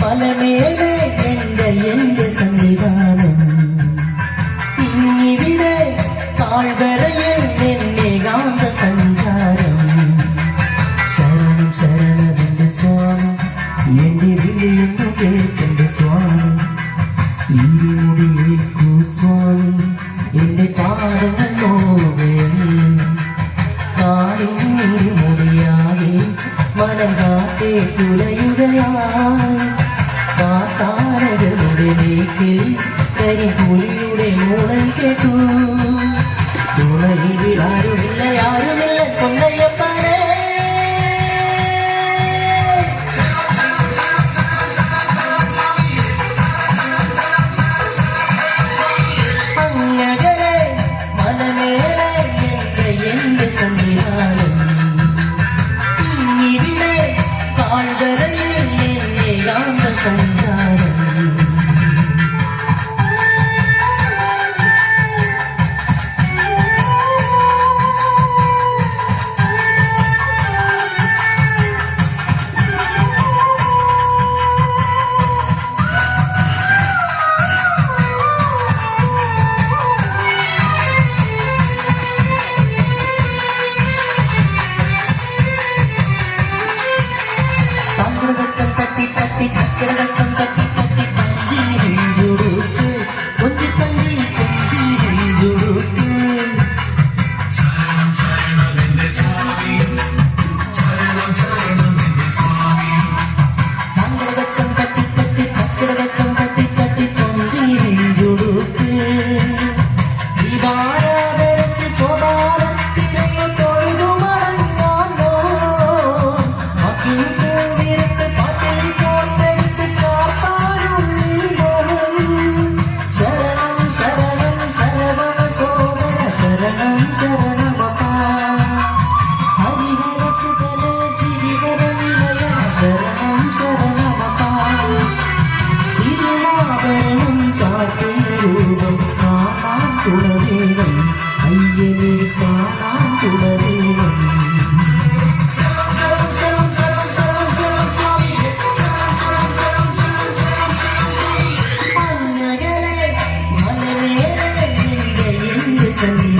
മലമേലെ എന്റെ സന്നിധാനം ഇന്നിവിടെ താഴ്വരയിൽ എന്നേകാന്ത സഞ്ചാരം ശരണം ശരണമെന്റെ സ്വാമി എന്റെ വിളിയൊന്നു കേൾക്കെന്റെ സ്വാമി ഇരുമുടിയേക്കൂ സ്വാമി എന്റെ പാദങ്ങൾ നോവേണി കാലും ഇരുമുടിയാകെ മനം കാത്തേ തുലയുകയായി കാത്താരകളുടെ നീക്കിൽ കരിപുലിയുടെ മൂളൽ കേട്ടു തുണയിൽ ആരുമില്ല ആരുമില്ല കൊണ്ടയ്യപ്പനേ അങ്ങകലെ മലമേലെ എന്റെ സന്നിധാനം ഇവിടെ താഴ്വരയിൽ എന്നേകാന്ത സഞ്ചാരം തട്ടി തട്ടി തട്ടി തട്ടി കഞ്ചിരുക്ക് കൊഞ്ചി കഞ്ചി കൊഞ്ചിരുക്ക് തങ്കടക്കം തട്ടി തട്ടി തക്കടക്കം തട്ടി തട്ടി കൊഞ്ചിരുക്ക് ദീപാരാധനയ്ക്ക് സ്വഭാവത്തിനെ തൊഴുതു മടങ്ങാമോ അയ്യനെ കാണാൻ തുടരേണം അങ്ങകലെ മലമേലെ എന്റെ സന്നിധാനം